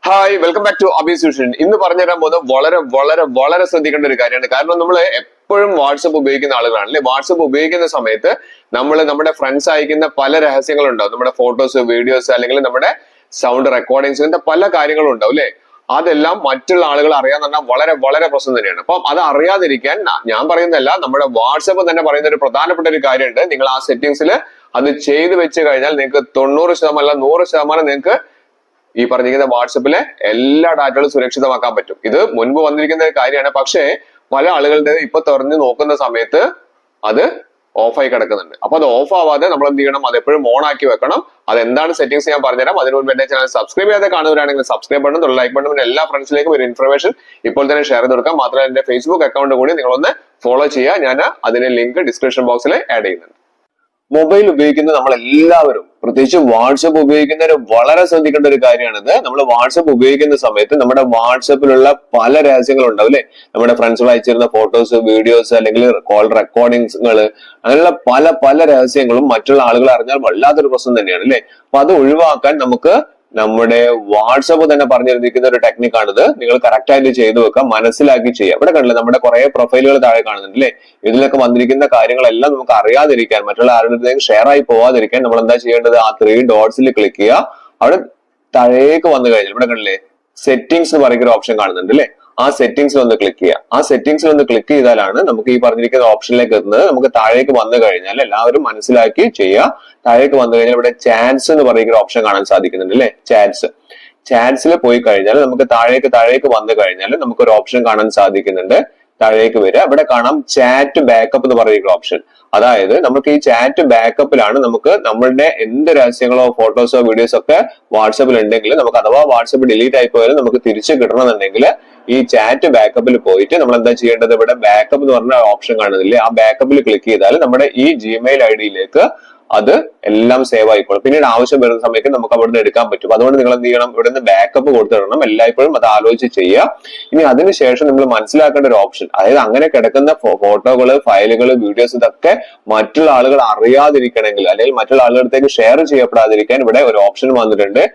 Hi welcome back to Abi solution. ഇന്ന് പറഞ്ഞുതരാൻ പോകുന്നത് വളരെ വളരെ വളരെ ശ്രദ്ധിക്കേണ്ട ഒരു കാര്യമാണ്. കാരണം നമ്മൾ എപ്പോഴും വാട്സപ്പ് ഉപയോഗിക്കുന്ന ആളുകളാണ് അല്ലെ. വാട്സപ്പ് ഉപയോഗിക്കുന്ന സമയത്ത് നമ്മൾ നമ്മുടെ ഫ്രണ്ട്സ് അയക്കുന്ന പല രഹസ്യങ്ങളുണ്ടാവും. നമ്മുടെ ഫോട്ടോസ്, വീഡിയോസ്, അല്ലെങ്കിൽ നമ്മുടെ സൗണ്ട് റെക്കോർഡിങ്സ്, ഇങ്ങനത്തെ പല കാര്യങ്ങളും ഉണ്ടാവും അല്ലെ. അതെല്ലാം മറ്റുള്ള ആളുകൾ അറിയാന്ന് പറഞ്ഞാൽ വളരെ വളരെ പ്രശ്നം തന്നെയാണ്. അപ്പം അത് അറിയാതിരിക്കാൻ ഞാൻ പറയുന്നതല്ല, നമ്മുടെ വാട്സപ്പ് തന്നെ പറയുന്ന ഒരു പ്രധാനപ്പെട്ട ഒരു കാര്യമുണ്ട്. നിങ്ങൾ ആ സെറ്റിംഗ്സിൽ അത് ചെയ്ത് വെച്ച് കഴിഞ്ഞാൽ നിങ്ങൾക്ക് 90% അല്ല 100% നിങ്ങൾക്ക് ഈ പറഞ്ഞിരിക്കുന്ന വാട്സപ്പിലെ എല്ലാ ഡാറ്റകളും സുരക്ഷിതമാക്കാൻ പറ്റും. ഇത് മുൻപ് വന്നിരിക്കുന്ന കാര്യമാണ്. പക്ഷേ പല ആളുകളുടെ ഇപ്പൊ തുറന്ന് നോക്കുന്ന സമയത്ത് അത് ഓഫായി കിടക്കുന്നുണ്ട്. അപ്പൊ അത് ഓഫ് ആവാതെ നമ്മൾ എന്ത് ചെയ്യണം? അത് എപ്പോഴും ഓൺ ആക്കി വെക്കണം. അതെന്താണ് സെറ്റിംഗ്സ് ഞാൻ പറഞ്ഞുതരാം. അതിന് മുൻപ് എന്റെ ചാനൽ സബ്സ്ക്രൈബ് ചെയ്യാതെ കാണുന്നവരാണെങ്കിൽ സബ്സ്ക്രൈബ് ബട്ടൺ, ലൈക്ക് ബട്ടൺ, എല്ലാ ഫ്രണ്ട്സിലേക്കും ഒരു ഇൻഫർമേഷൻ ഇപ്പോൾ തന്നെ ഷെയർ ചെയ്ത് കൊടുക്കാം. മാത്രമല്ല എന്റെ ഫേസ്ബുക്ക് അക്കൗണ്ട് കൂടി നിങ്ങളൊന്ന് ഫോളോ ചെയ്യുക. ഞാൻ അതിന്റെ ലിങ്ക് ഡിസ്ക്രിപ്ഷൻ ബോക്സിൽ ആഡ് ചെയ്യുന്നുണ്ട്. മൊബൈൽ ഉപയോഗിക്കുന്ന നമ്മൾ എല്ലാവരും, പ്രത്യേകിച്ച് വാട്സപ്പ് ഉപയോഗിക്കുന്നവർ വളരെ ശ്രദ്ധിക്കേണ്ട ഒരു കാര്യമാണിത്. നമ്മൾ വാട്സപ്പ് ഉപയോഗിക്കുന്ന സമയത്ത് നമ്മുടെ വാട്സപ്പിലുള്ള പല രഹസ്യങ്ങളും ഉണ്ടാവും അല്ലെ. നമ്മുടെ ഫ്രണ്ട്സുകൾ അയച്ചിരുന്ന ഫോട്ടോസ്, വീഡിയോസ്, അല്ലെങ്കിൽ കോൾ റെക്കോർഡിങ്സുകൾ, അങ്ങനെയുള്ള പല പല രഹസ്യങ്ങളും മറ്റുള്ള ആളുകൾ അറിഞ്ഞാൽ വല്ലാത്തൊരു പ്രശ്നം തന്നെയാണ് അല്ലെ. അപ്പൊ അത് ഒഴിവാക്കാൻ നമുക്ക് നമ്മുടെ വാട്സപ്പ് തന്നെ പറഞ്ഞിരിക്കുന്ന ഒരു ടെക്നിക്കാണിത്. നിങ്ങൾ കറക്റ്റ് ആയിട്ട് ചെയ്തു വെക്കുക, മനസ്സിലാക്കി ചെയ്യുക. ഇവിടെ കണ്ടില്ലേ നമ്മുടെ കുറെ പ്രൊഫൈലുകൾ താഴെ കാണുന്നുണ്ട് അല്ലെ. ഇതിലൊക്കെ വന്നിരിക്കുന്ന കാര്യങ്ങളെല്ലാം നമുക്ക് അറിയാതിരിക്കാൻ, മറ്റുള്ള ആരുടെയും ഷെയർ ആയി പോവാതിരിക്കാൻ നമ്മൾ എന്താ ചെയ്യേണ്ടത്? ആ 3 ഡോട്ട്സിൽ ക്ലിക്ക് ചെയ്യുക. അവിടെ താഴേക്ക് വന്നു കഴിഞ്ഞാൽ ഇവിടെ കണ്ടില്ലേ സെറ്റിംഗ്സ് എന്ന് പറയുന്ന ഒരു ഓപ്ഷൻ കാണുന്നുണ്ട് അല്ലെ. ആ സെറ്റിംഗ്സിൽ ഒന്ന് ക്ലിക്ക് ചെയ്യുക. ആ സെറ്റിംഗ്സിൽ ഒന്ന് ക്ലിക്ക് ചെയ്താലാണ് നമുക്ക് ഈ പറഞ്ഞിരിക്കുന്ന ഓപ്ഷനിലേക്ക് എത്തുന്നത്. നമുക്ക് താഴേക്ക് വന്നു കഴിഞ്ഞാൽ എല്ലാവരും മനസ്സിലാക്കി ചെയ്യുക. താഴേക്ക് വന്നു കഴിഞ്ഞാൽ ഇവിടെ ചാറ്റ്സ് എന്ന് പറയുന്ന ഒരു ഓപ്ഷൻ കാണാൻ സാധിക്കുന്നുണ്ട് അല്ലെ. ചാറ്റ്സിൽ പോയി കഴിഞ്ഞാൽ നമുക്ക് താഴേക്ക് വന്നു കഴിഞ്ഞാൽ നമുക്ക് ഒരു ഓപ്ഷൻ കാണാൻ സാധിക്കുന്നുണ്ട്. താഴേക്ക് വരിക. ഇവിടെ കാണാം ചാറ്റ് ബാക്കപ്പ് എന്ന് പറയുന്ന ഓപ്ഷൻ. അതായത് നമുക്ക് ഈ ചാറ്റ് ബാക്കപ്പിലാണ് നമുക്ക് നമ്മളുടെ എന്ത് രഹസ്യങ്ങളോ ഫോട്ടോസോ വീഡിയോസോ ഒക്കെ വാട്സപ്പിൽ ഉണ്ടെങ്കിൽ നമുക്ക് അഥവാ വാട്സപ്പ് ഡിലീറ്റ് ആയി പോയാലും നമുക്ക് തിരിച്ചു കിട്ടണമെന്നുണ്ടെങ്കിൽ ഈ ചാറ്റ് ബാക്കപ്പിൽ പോയിട്ട് നമ്മൾ എന്താ ചെയ്യേണ്ടത്? ഇവിടെ ബാക്കപ്പ് എന്ന് പറഞ്ഞ ഓപ്ഷൻ കാണുന്നില്ലേ, ആ ബാക്കപ്പിൽ ക്ലിക്ക് ചെയ്താൽ നമ്മുടെ ഈ ജിമെയിൽ ഐഡിയിലേക്ക് അത് എല്ലാം സേവ് ആയിക്കോളും. പിന്നീട് ആവശ്യം വരുന്ന സമയത്ത് നമുക്ക് അവിടുന്ന് എടുക്കാൻ പറ്റും. അതുകൊണ്ട് നിങ്ങൾ എന്ത് ചെയ്യണം? ഇവിടെ നിന്ന് ബാക്കപ്പ് കൊടുത്തിടണം. എല്ലായ്പ്പോഴും അത് ആലോചിച്ച് ചെയ്യുക. ഇനി അതിനുശേഷം നമ്മൾ മനസ്സിലാക്കേണ്ട ഒരു ഓപ്ഷൻ, അതായത് അങ്ങനെ കിടക്കുന്ന ഫോട്ടോകള്, ഫയലുകൾ, വീഡിയോസ് ഇതൊക്കെ മറ്റുള്ള ആളുകൾ അറിയാതിരിക്കണമെങ്കിൽ, അല്ലെങ്കിൽ മറ്റുള്ള ആളുകളിലേക്ക് ഷെയർ ചെയ്യപ്പെടാതിരിക്കാൻ ഇവിടെ ഒരു ഓപ്ഷൻ വന്നിട്ടുണ്ട്.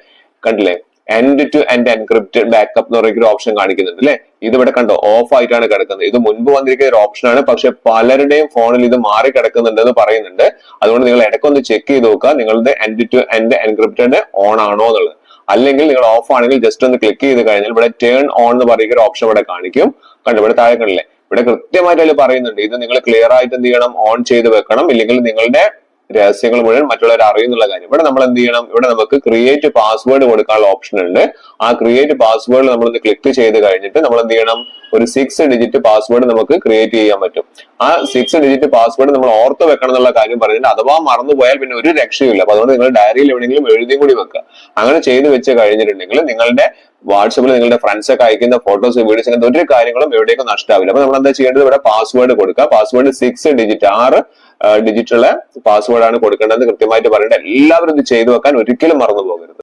കണ്ടില്ലേ? End to end encrypted backup എന്ന് പറയുന്ന ഒരു ഓപ്ഷൻ കാണിക്കുന്നുണ്ട് അല്ലെ. ഇത് ഇവിടെ കണ്ടോ ഓഫ് ആയിട്ടാണ് കിടക്കുന്നത്. ഇത് മുൻപ് വന്നിരിക്കുന്ന ഒരു ഓപ്ഷനാണ്. പക്ഷെ പലരുടെയും ഫോണിൽ ഇത് മാറി കിടക്കുന്നുണ്ട് എന്ന് പറയുന്നുണ്ട്. അതുകൊണ്ട് നിങ്ങൾ ഇടയ്ക്കൊന്ന് ചെക്ക് ചെയ്ത് നോക്കുക നിങ്ങളുടെ end to end encrypted on ആണോ എന്നുള്ളത്. അല്ലെങ്കിൽ നിങ്ങൾ ഓഫ് ആണെങ്കിൽ ജസ്റ്റ് ഒന്ന് ക്ലിക്ക് ചെയ്ത് കഴിഞ്ഞാൽ ഇവിടെ ടേൺ ഓൺ എന്ന് പറയുന്ന ഒരു ഓപ്ഷൻ ഇവിടെ കാണിക്കും. കണ്ടു ഇവിടെ താഴെ കണ്ടില്ലേ, ഇവിടെ കൃത്യമായിട്ട് അതിൽ പറയുന്നുണ്ട് ഇത് നിങ്ങൾ ക്ലിയർ ആയിട്ട് എന്ത് ചെയ്യണം? ഓൺ ചെയ്ത് വെക്കണം. ഇല്ലെങ്കിൽ നിങ്ങളുടെ രഹസ്യങ്ങൾ മുഴുവൻ മറ്റുള്ളവർ അറിയുന്നുള്ള കാര്യം. ഇവിടെ നമ്മൾ എന്ത് ചെയ്യണം? ഇവിടെ നമുക്ക് ക്രിയേറ്റ് പാസ്വേഡ് കൊടുക്കാനുള്ള ഓപ്ഷൻ ഉണ്ട്. ആ ക്രിയേറ്റ് പാസ്വേഡ് നമ്മളൊന്ന് ക്ലിക്ക് ചെയ്ത് കഴിഞ്ഞിട്ട് നമ്മൾ എന്ത് ചെയ്യണം? ഒരു 6 ഡിജിറ്റ് പാസ്വേഡ് നമുക്ക് ക്രിയേറ്റ് ചെയ്യാൻ പറ്റും. ആ 6 ഡിജിറ്റ് പാസ്വേഡ് നമ്മൾ ഓർത്ത് വെക്കണം എന്നുള്ള കാര്യം പറഞ്ഞിട്ട് അഥവാ മറന്നുപോയാൽ പിന്നെ ഒരു രക്ഷയുമില്ല. അപ്പൊ അതുകൊണ്ട് നിങ്ങൾ ഡയറിയിൽ എവിടെയെങ്കിലും എഴുതിയും കൂടി വെക്കുക. അങ്ങനെ ചെയ്ത് വെച്ച് കഴിഞ്ഞിട്ടുണ്ടെങ്കിൽ നിങ്ങളുടെ വാട്സപ്പിൽ നിങ്ങളുടെ ഫ്രണ്ട്സ് ഒക്കെ അയക്കുന്ന ഫോട്ടോസ്, വീഡിയോസ്, അങ്ങനത്തെ ഒരു കാര്യങ്ങളും എവിടേക്കും നഷ്ടാവില്ല. അപ്പൊ നമ്മൾ എന്താ ചെയ്യേണ്ടത്? ഇവിടെ പാസ്വേഡ് കൊടുക്കുക. പാസ്വേഡ് 6 ഡിജിറ്റ് 6 ഡിജിറ്റുള്ള പാസ്വേഡ് ആണ് കൊടുക്കേണ്ടത് കൃത്യമായിട്ട് പറയേണ്ടത്. എല്ലാവരും ഇത് ചെയ്തു വെക്കാൻ ഒരിക്കലും മറന്നു പോകരുത്.